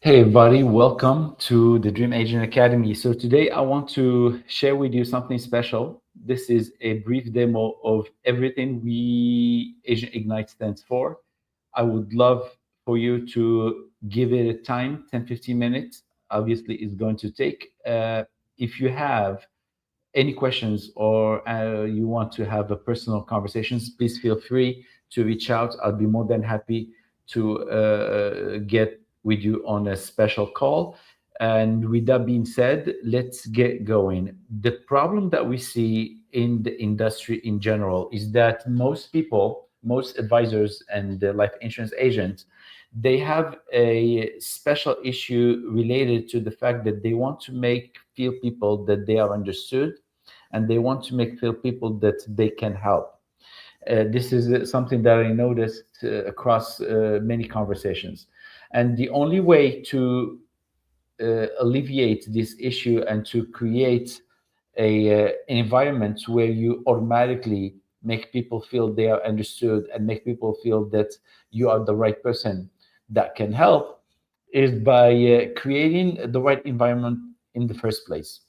Hey everybody, welcome to the Dream Agent Academy. So today I want to share with you something special. This is a brief demo of everything we Agent Ignite stands for. I would love for you to give it a time, 10, 15 minutes. Obviously, it's going to take. If you have any questions or you want to have a personal conversations, please feel free to reach out. I'll be more than happy to get with you on a special call. And with that being said, let's get going. The problem that we see in the industry in general is that most people, most advisors and life insurance agents, they have a special issue related to the fact that they want to make feel people that they are understood, and they want to make feel people that they can help. This is something that I noticed across many conversations. And the only way to alleviate this issue and to create an environment where you automatically make people feel they are understood and make people feel that you are the right person that can help is by creating the right environment in the first place.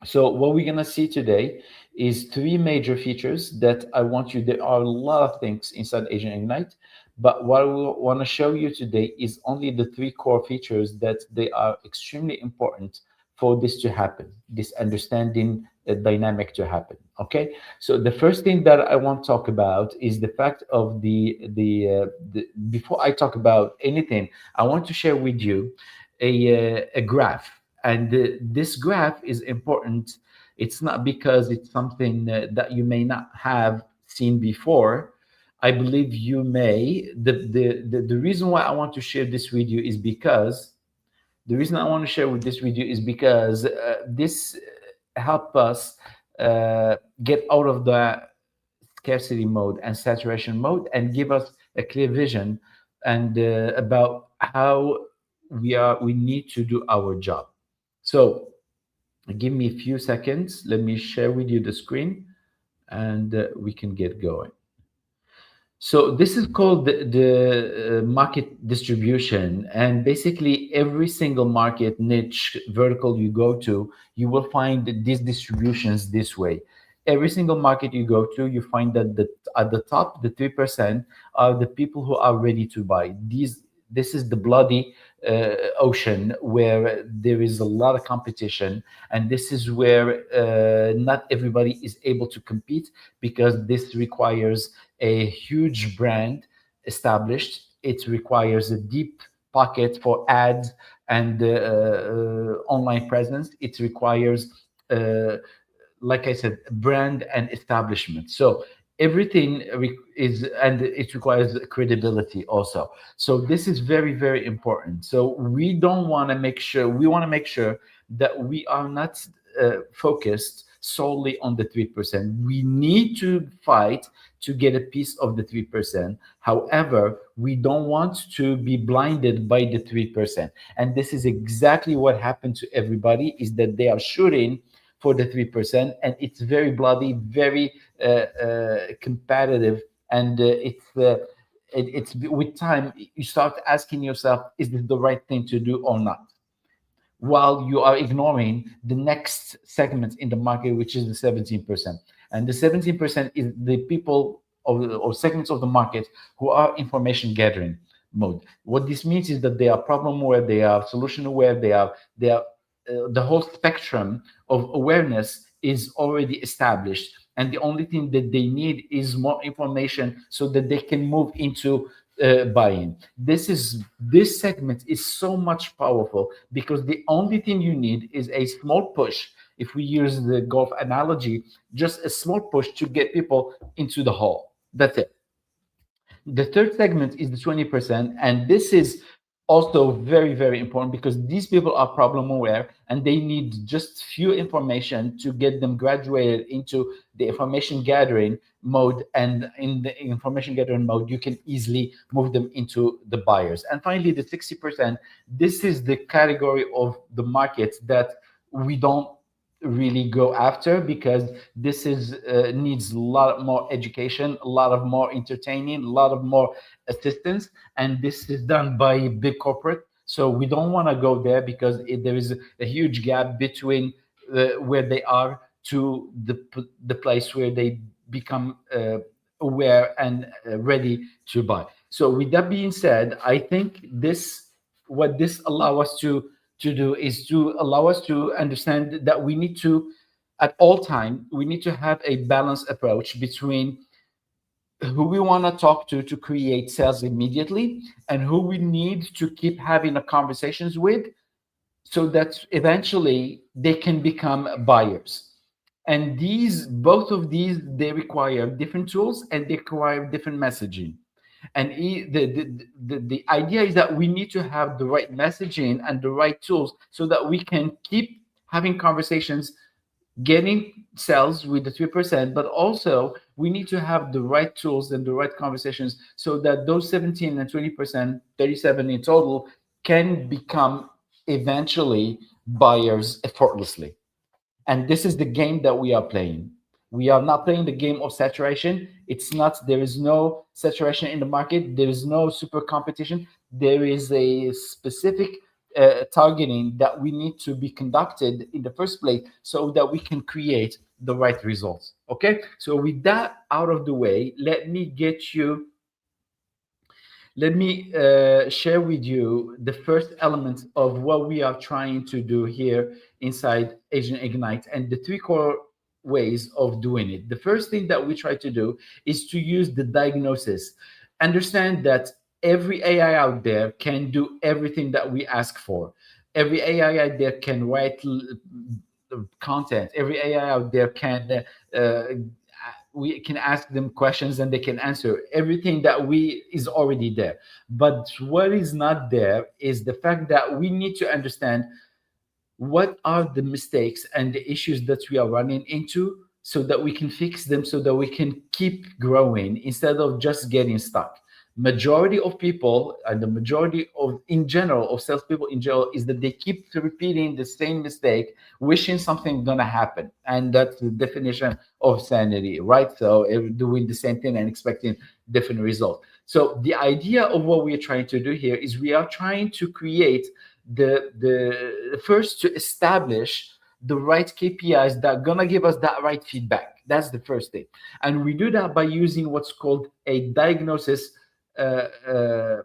So what we're gonna see today is three major features that I want you. There are a lot of things inside Agent Ignite, but what we want to show you today is only the three core features that they are extremely important for this to happen, this understanding dynamic to happen. Okay, so the first thing that I want to talk about is the fact of the before I talk about anything, I want to share with you a graph, and this graph is important. It's not because it's something that you may not have seen before. I believe you may. The reason why I want to share this with you is because the reason I want to share with this with you is because this help us get out of the scarcity mode and saturation mode and give us a clear vision and about how we need to do our job. So give me a few seconds. Let me share with you the screen, and we can get going. So this is called the market distribution, and basically every single market niche vertical you go to, you will find these distributions this way. Every single market you go to, you find that at the top, the 3% are the people who are ready to buy. This is the bloody ocean where there is a lot of competition, and this is where not everybody is able to compete because this requires a huge brand established. It requires a deep pocket for ads and online presence. It requires like I said, brand and establishment. So everything is, and it requires credibility also. So this is very, very important. So we want to make sure that we are not focused solely on the 3%. We need to fight to get a piece of the 3%. However, we don't want to be blinded by the 3%. And this is exactly what happened to everybody, is that they are shooting for the 3%, and it's very bloody, very competitive, and it's with time you start asking yourself, is this the right thing to do or not? While you are ignoring the next segment in the market, which is the 17%. And the 17% is the people or segments of the market who are information gathering mode. What this means is that they are problem aware, they are solution aware, they are the whole spectrum of awareness is already established, and the only thing that they need is more information so that they can move into buying. This segment is so much powerful because the only thing you need is a small push. If we use the golf analogy, just a small push to get people into the hole. That's it. The third segment is the 20%, and this is also very, very important because these people are problem aware and they need just few information to get them graduated into the information gathering mode. And in the information gathering mode, you can easily move them into the buyers. And finally, the 60%, this is the category of the market that we don't really go after because this is needs a lot more education, a lot of more entertaining, a lot of more assistance, and this is done by big corporate. So we don't want to go there because there is a huge gap between where they are to the place where they become aware and ready to buy. So with that being said, I think this what this allow us to do is to allow us to understand that we need to at all time we need to have a balanced approach between who we want to talk to create sales immediately and who we need to keep having a conversations with so that eventually they can become buyers. And these both of these they require different tools and they require different messaging. And the idea is that we need to have the right messaging and the right tools so that we can keep having conversations, getting sales with the 3%, but also we need to have the right tools and the right conversations so that those 17 and 20%, 37 in total, can become eventually buyers effortlessly. And this is the game that we are playing. We are not playing the game of saturation. It's not, there is no saturation in the market. There is no super competition. There is a specific targeting that we need to be conducted in the first place so that we can create the right results. Okay. So with that out of the way, let me share with you the first element of what we are trying to do here inside Agent Ignite and the three core ways of doing it. The first thing that we try to do is to use the diagnosis. Understand that every AI out there can do everything that we ask for. Every AI out there can write content. Every AI out there can we can ask them questions and they can answer everything that we is already there. But what is not there is the fact that we need to understand what are the mistakes and the issues that we are running into so that we can fix them so that we can keep growing instead of just getting stuck. Majority of people and the majority of in general of salespeople in general is that they keep repeating the same mistake, wishing something gonna happen, and that's the definition of sanity, right? So doing the same thing and expecting different results. So the idea of what we are trying to do here is we are trying to create the first to establish the right KPIs that are gonna give us that right feedback. That's the first thing, and we do that by using what's called a diagnosis. Uh, uh,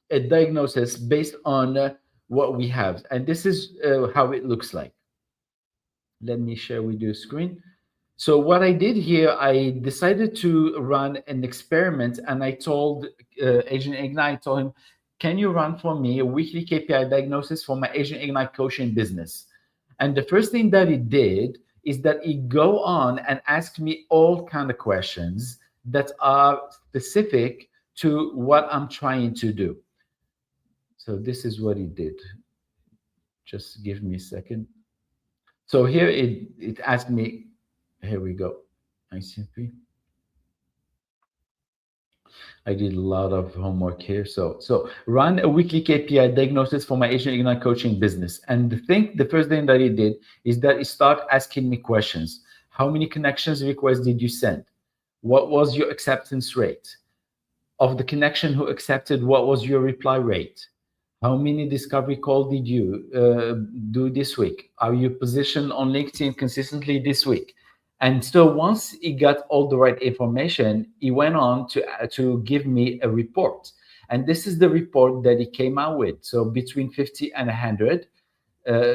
a diagnosis based on what we have, and this is how it looks like. Let me share with you a screen. So what I did here, I decided to run an experiment, and I told Agent Ignite, told him, "Can you run for me a weekly KPI diagnosis for my Agent Ignite coaching business?" And the first thing that it did is that it go on and ask me all kind of questions that are specific to what I'm trying to do. So this is what it did. Just give me a second. So here it asked me, here we go. ICP. I did a lot of homework here. So run a weekly KPI diagnosis for my Asian Ignite coaching business. And the first thing that it did is that it started asking me questions. How many connections requests did you send? What was your acceptance rate? Of the connection who accepted, what was your reply rate? How many discovery calls did you do this week? Are you positioned on LinkedIn consistently this week? And so once he got all the right information, he went on to give me a report. And this is the report that he came out with. So between 50 and 100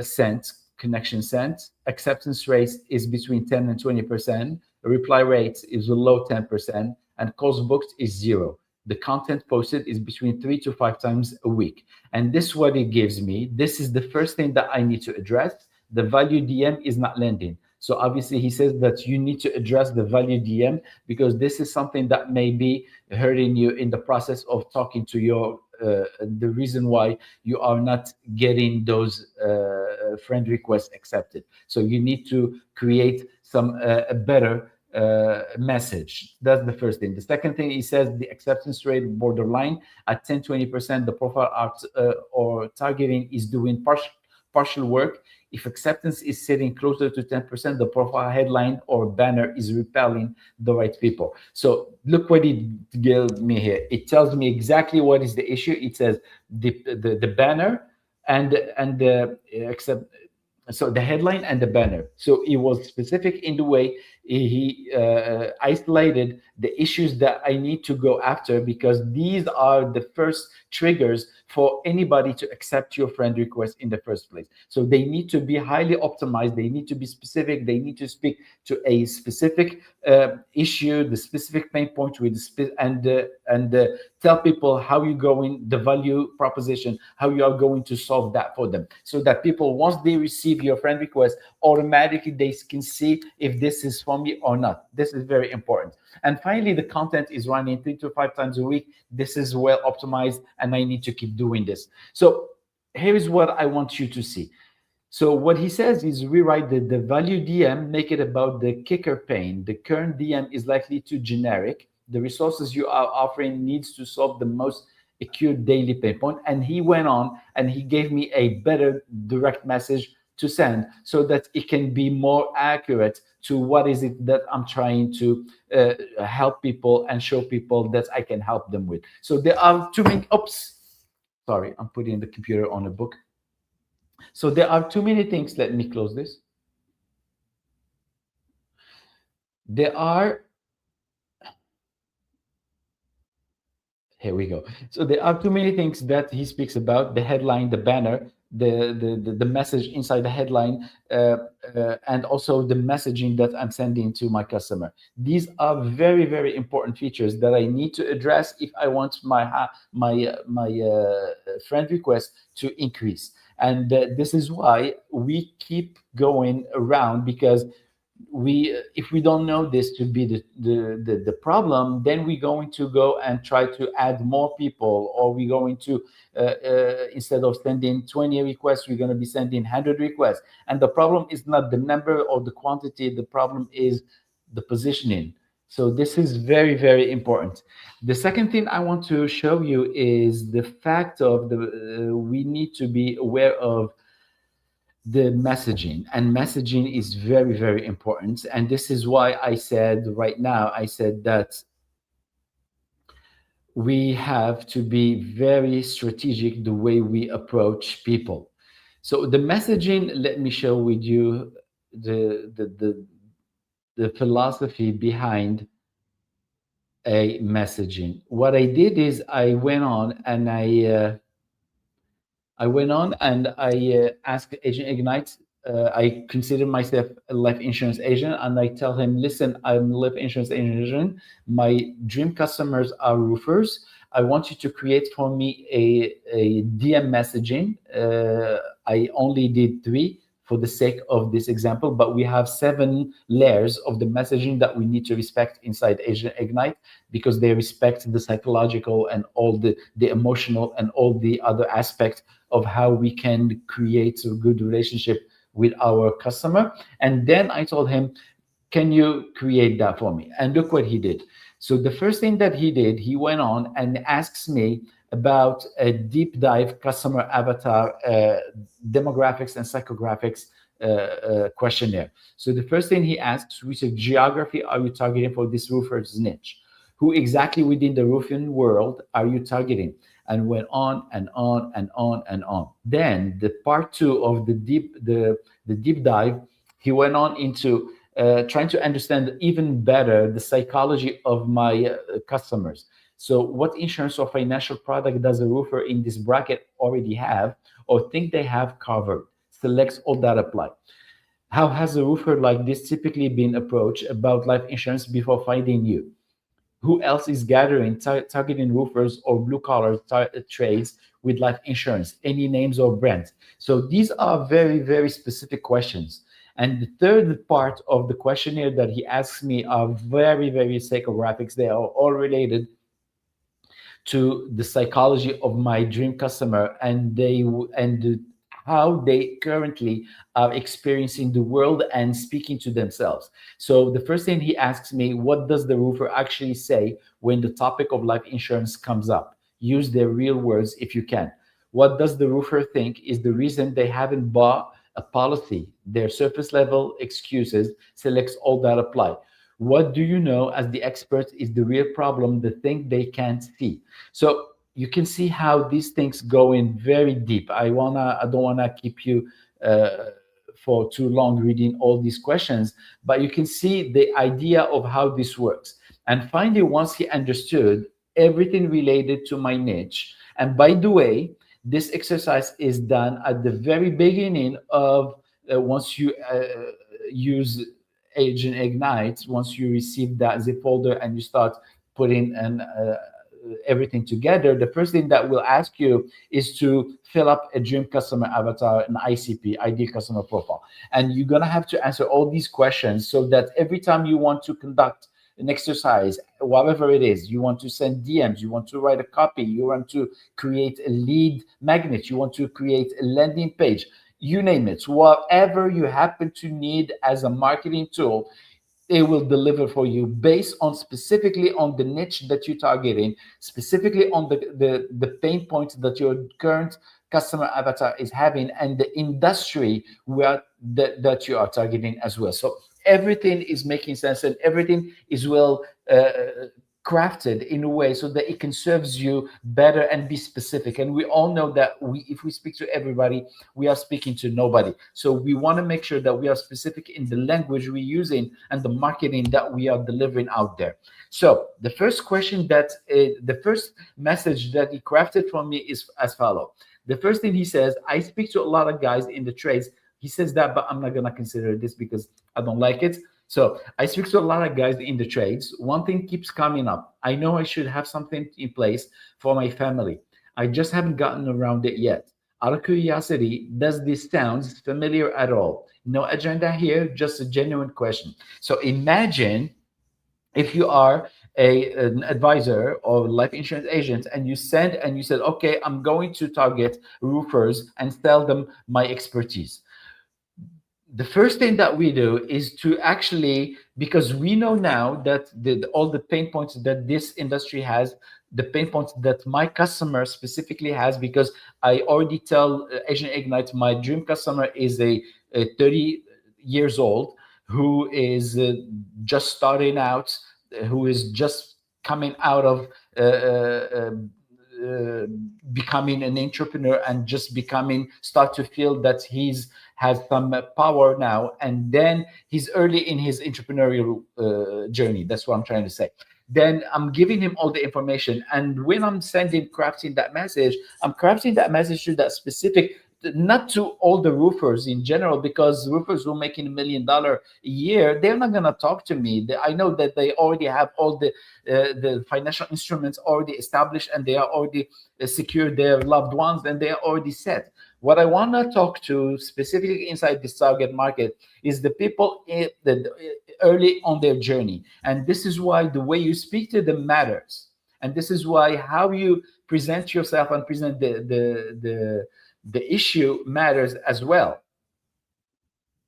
cents, connection cents, acceptance rate is between 10 and 20%, reply rate is below 10%, and calls booked is zero. The content posted is between 3 to 5 times a week. And this is what it gives me. This is the first thing that I need to address. The value DM is not landing. So obviously he says that you need to address the value DM because this is something that may be hurting you in the process of talking to your the reason why you are not getting those friend requests accepted. So you need to create some a better message. That's the first thing. The second thing, he says the acceptance rate borderline at 10-20%. The profile art or targeting is doing partial work. If acceptance is sitting closer to 10%, the profile headline or banner is repelling the right people. So look what it gives me here. It tells me exactly what is the issue. It says the banner and the accept, so the headline and the banner. So it was specific in the way he isolated the issues that I need to go after, because these are the first triggers for anybody to accept your friend request in the first place. So they need to be highly optimized, they need to be specific, they need to speak to a specific issue, the specific pain point with and tell people how you going, the value proposition, how you are going to solve that for them, so that people, once they receive your friend request, automatically they can see if this is for me or not. This is very important. And finally, the content is running 3 to 5 times a week. This is well optimized, and I need to keep doing this. So here is what I want you to see. So what he says is rewrite the value DM, make it about the kicker pain. The current DM is likely too generic. The resources you are offering needs to solve the most acute daily pain point. And he went on and he gave me a better direct message to send, so that it can be more accurate to what is it that I'm trying to help people and show people that I can help them with. So there are too many, oops, sorry, I'm putting the computer on a book. So there are too many things. Let me close this. There are, here we go. So there are too many things that he speaks about: the headline, the banner, the message inside the headline, and also the messaging that I'm sending to my customer. These are very, very important features that I need to address if I want my friend request to increase. And this is why we keep going around, because if we don't know this to be the problem, then we're going to go and try to add more people, or we're going to instead of sending 20 requests, we're going to be sending 100 requests. And the problem is not the number or the quantity, the problem is the positioning. So this is very, very important. The second thing I want to show you is the fact of we need to be aware of the messaging, and messaging is very, very important. And this is why I said right now, I said that we have to be very strategic the way we approach people. So the messaging, let me share with you the philosophy behind a messaging. What I did is I went on and I asked Agent Ignite. I consider myself a life insurance agent, and I tell him, listen, I'm a life insurance agent. My dream customers are roofers. I want you to create for me a DM messaging. I only did 3 for the sake of this example, but we have 7 layers of the messaging that we need to respect inside Agent Ignite, because they respect the psychological and all the emotional and all the other aspects of how we can create a good relationship with our customer. And then I told him, can you create that for me? And look what he did. So the first thing that he did, he went on and asks me about a deep dive customer avatar demographics and psychographics questionnaire. So the first thing he asks, which geography are you targeting for this roofer's niche? Who exactly within the roofing world are you targeting? And went on and on and on and on. Then the part 2 of the deep dive, he went on into trying to understand even better the psychology of my customers. So what insurance or financial product does a roofer in this bracket already have or think they have covered? Selects all that apply. How has a roofer like this typically been approached about life insurance before finding you? Who else is gathering, targeting roofers or blue collar trades with life insurance? Any names or brands? So these are very, very specific questions. And the third part of the questionnaire that he asks me are very, very psychographics. They are all related to the psychology of my dream customer, and how they currently are experiencing the world and speaking to themselves. So the first thing he asks me, what does the roofer actually say when the topic of life insurance comes up? Use their real words if you can. What does the roofer think is the reason they haven't bought a policy? Their surface level excuses selects all that apply. What do you know as the experts is the real problem, the thing they can't see? So you can see how these things go in very deep. I don't wanna keep you for too long reading all these questions, but you can see the idea of how this works. And finally, once he understood everything related to my niche, and by the way, this exercise is done at the very beginning of once you use Agent Ignite, once you receive that zip folder and you start putting everything together, the first thing that will ask you is to fill up a dream customer avatar, an ICP, ideal customer profile. And you're going to have to answer all these questions so that every time you want to conduct an exercise, whatever it is, you want to send DMs, you want to write a copy, you want to create a lead magnet, you want to create a landing page, you name it, whatever you happen to need as a marketing tool, it will deliver for you based on specifically on the niche that you're targeting, specifically on the pain points that your current customer avatar is having and the industry that you are targeting as well. So everything is making sense and everything is well crafted in a way so that it can serve you better and be specific. And we all know that if we speak to everybody, we are speaking to nobody. So we want to make sure that we are specific in the language we're using and the marketing that we are delivering out there. So the first question the first message that he crafted for me is as follows. The first thing he says, I speak to a lot of guys in the trades. He says that, but I'm not going to consider this because I don't like it. So I speak to a lot of guys in the trades. One thing keeps coming up. I know I should have something in place for my family. I just haven't gotten around it yet. Out of curiosity, does this sound familiar at all? No agenda here, just a genuine question. So imagine if you are an advisor or life insurance agent and you said, okay, I'm going to target roofers and tell them my expertise. The first thing that we do is to actually, because we know now that all the pain points that this industry has, the pain points that my customer specifically has, because I already tell Agent Ignite, my dream customer is a 30 years old who is just starting out, who is just coming out of becoming an entrepreneur and just start to feel that has some power now, and then he's early in his entrepreneurial journey. That's what I'm trying to say. Then I'm giving him all the information, and when I'm crafting that message, I'm crafting that message to that specific, not to all the roofers in general, because roofers who are making $1 million a year, they're not going to talk to me. I know that they already have all the financial instruments already established, and they are already secured their loved ones, and they are already set. What I want to talk to specifically inside this target market is the people early on their journey. And this is why the way you speak to them matters. And this is why how you present yourself and present the issue matters as well.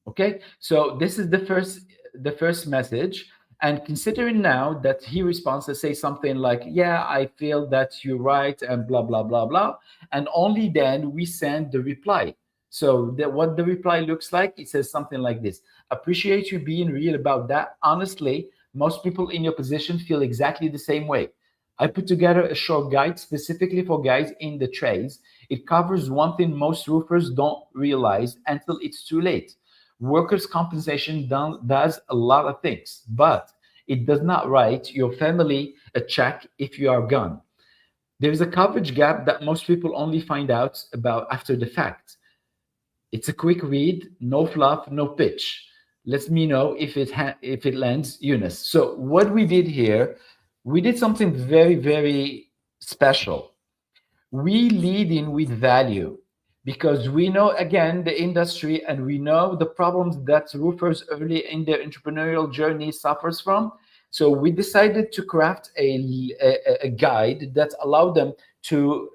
Okay, so this is the first message. And considering now that he responds to say something like, yeah, I feel that you're right, and blah, blah, blah, blah. And only then we send the reply. So what the reply looks like, it says something like this. Appreciate you being real about that. Honestly, most people in your position feel exactly the same way. I put together a short guide specifically for guys in the trades. It covers one thing most roofers don't realize until it's too late. Workers' compensation does a lot of things, but it does not write your family a check if you are gone. There's a coverage gap that most people only find out about after the fact. It's a quick read, no fluff, no pitch. Let me know if it lands, Eunice. So what we did here, we did something very, very special. We lead in with value, because we know, again, the industry, and we know the problems that roofers early in their entrepreneurial journey suffers from. So we decided to craft a guide that allowed them to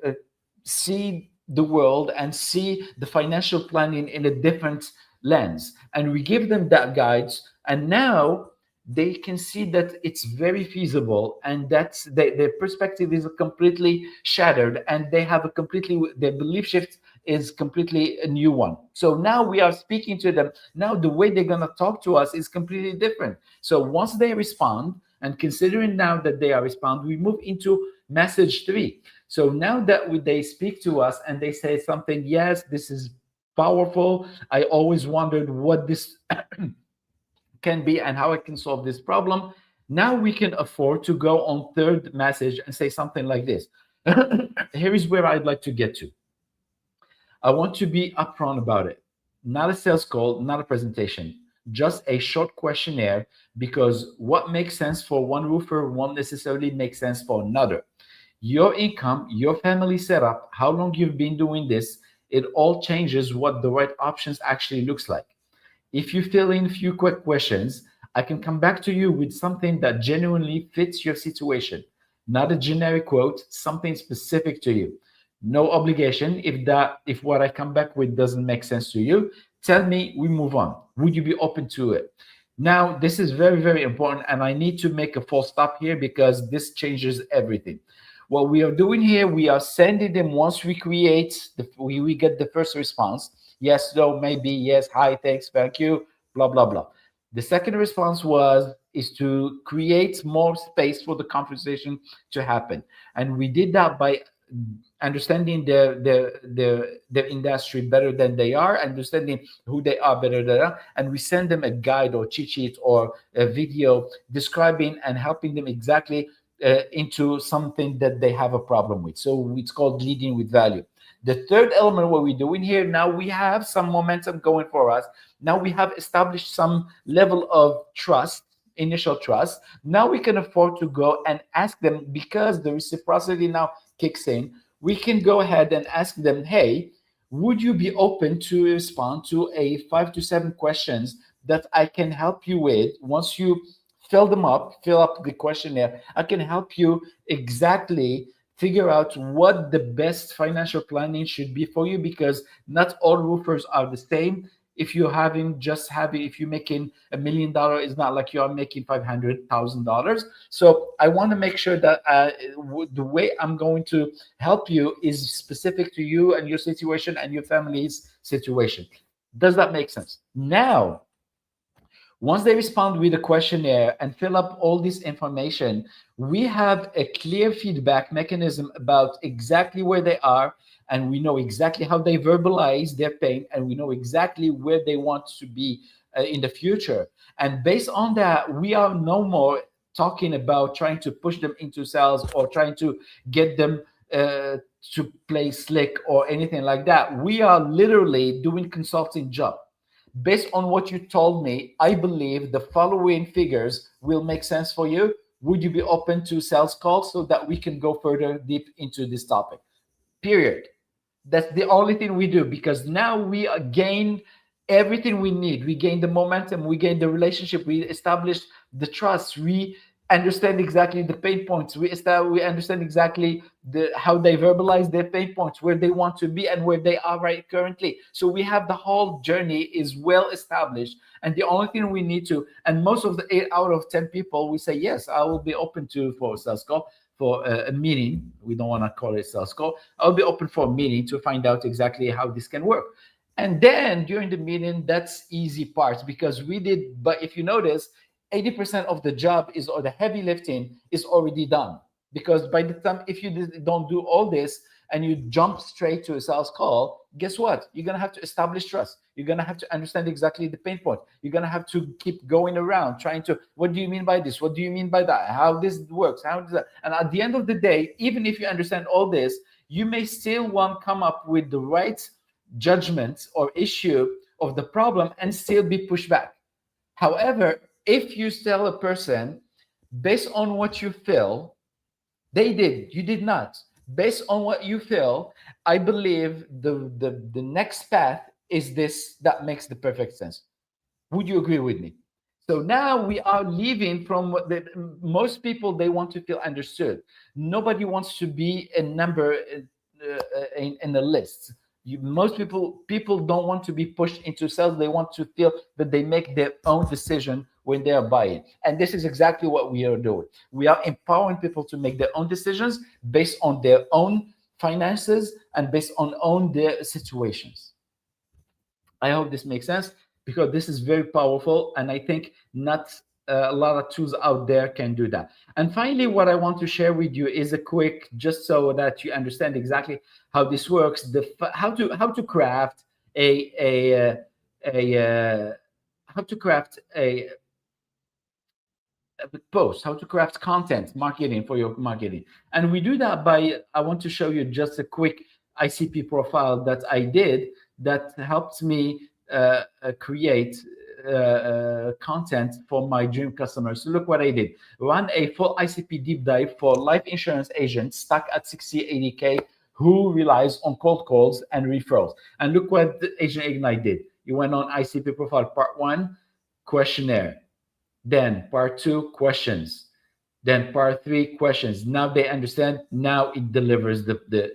see the world and see the financial planning in a different lens. And we give them that guides. And now they can see that it's very feasible, and that's their perspective is completely shattered, and they have a completely, their belief shift is completely a new one. So now we are speaking to them. Now the way they're going to talk to us is completely different. So once they respond, and considering now that they are respond, we move into message three. So now that they speak to us and they say something, yes, this is powerful. I always wondered what this can be and how I can solve this problem. Now we can afford to go on third message and say something like this. Here is where I'd like to get to. I want to be upfront about it. Not a sales call, not a presentation, just a short questionnaire, because what makes sense for one roofer won't necessarily make sense for another. Your income, your family setup, how long you've been doing this, it all changes what the right options actually looks like. If you fill in a few quick questions, I can come back to you with something that genuinely fits your situation, not a generic quote, something specific to you. No obligation. If what I come back with doesn't make sense to you, tell me, we move on. Would you be open to it? Now, this is very, very important, and I need to make a full stop here because this changes everything. What we are doing here, we are sending them once we create, we get the first response. Yes, no, maybe, yes, hi, thanks, thank you, blah, blah, blah. The second response is to create more space for the conversation to happen. And we did that by understanding their industry better than they are, understanding who they are better than they are, and we send them a guide or cheat sheet or a video describing and helping them exactly into something that they have a problem with. So it's called leading with value. The third element, what we're doing here, now we have some momentum going for us. Now we have established some level of trust, initial trust. Now we can afford to go and ask them, because the reciprocity now kicks in. We can go ahead and ask them, hey, would you be open to respond to a 5 to 7 questions that I can help you with? Once you fill up the questionnaire, I can help you exactly figure out what the best financial planning should be for you, because not all roofers are the same. If you're if you're making $1 million, it's not like you are making $500,000. So I want to make sure that the way I'm going to help you is specific to you and your situation and your family's situation. Does that make sense? Now, once they respond with a questionnaire and fill up all this information, we have a clear feedback mechanism about exactly where they are, and we know exactly how they verbalize their pain, and we know exactly where they want to be in the future. And based on that, we are no more talking about trying to push them into sales or trying to get them to play slick or anything like that. We are literally doing consulting job. Based on what you told me, I believe the following figures will make sense for you. Would you be open to sales calls so that we can go further deep into this topic? Period. That's the only thing we do, because now we gain everything we need. We gain the momentum, we gain the relationship, we establish the trust, we understand exactly the pain points, we understand exactly how they verbalize their pain points, where they want to be and where they are right currently. So we have the whole journey is well established, and the only thing we need to, and most of the 8 out of 10 people, we say yes, I will be open to for a sales call, for a meeting. We don't want to call it sales call. I'll be open for a meeting to find out exactly how this can work. And then during the meeting, that's easy parts, because we did, but if you notice, 80% of the job is, or the heavy lifting is already done. Because by the time, if you don't do all this and you jump straight to a sales call, guess what? You're going to have to establish trust. You're going to have to understand exactly the pain point. You're going to have to keep going around trying to, what do you mean by this? What do you mean by that? How this works? How does that? And at the end of the day, even if you understand all this, you may still want to come up with the right judgment or issue of the problem and still be pushed back. However, if you tell a person based on what you feel, you did not. Based on what you feel, I believe the next path is this, that makes the perfect sense. Would you agree with me? So now we are leaving from what most people, they want to feel understood. Nobody wants to be a number in the list. Most people don't want to be pushed into sales. They want to feel that they make their own decision when they are buying. And this is exactly what we are doing. We are empowering people to make their own decisions based on their own finances and based on own their situations. I hope this makes sense, because this is very powerful, and I think not a lot of tools out there can do that. And finally, what I want to share with you is a quick, just so that you understand exactly how this works, how to craft a how to craft a post, how to craft content marketing for your marketing. And we do that by, I want to show you just a quick ICP profile that I did that helps me create content for my dream customers. So look what I did. Run a full ICP deep dive for life insurance agents stuck at 60, 80K who relies on cold calls and referrals. And look what the Agent Ignite did. You went on ICP profile, part 1, questionnaire. Then part 2, questions. Then part 3, questions. Now they understand. Now it delivers the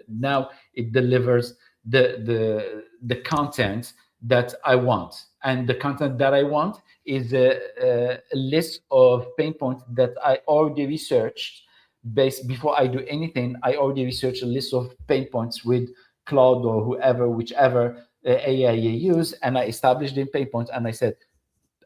content that I want. And the content that I want is a list of pain points that I already researched. Before I do anything, I already researched a list of pain points with Claude or whoever, whichever AI you use, and I established the pain points, and I said,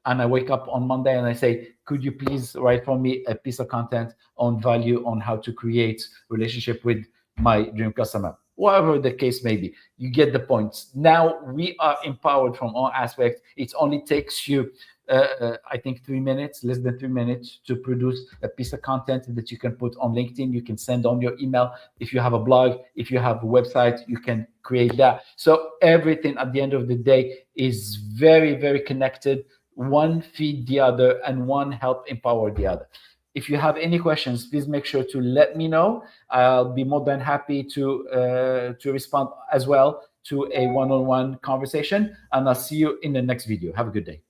and I wake up on Monday and I say, could you please write for me a piece of content on value, on how to create relationship with my dream customer, whatever the case may be. You get the points. Now we are empowered from all aspects. It only takes you, I think, 3 minutes, less than 3 minutes, to produce a piece of content that you can put on LinkedIn. You can send on your email. If you have a blog, if you have a website, you can create that. So everything at the end of the day is very, very connected. One feed the other, and one help empower the other. If you have any questions, please make sure to let me know. I'll be more than happy to respond as well to a one-on-one conversation. And I'll see you in the next video. Have a good day.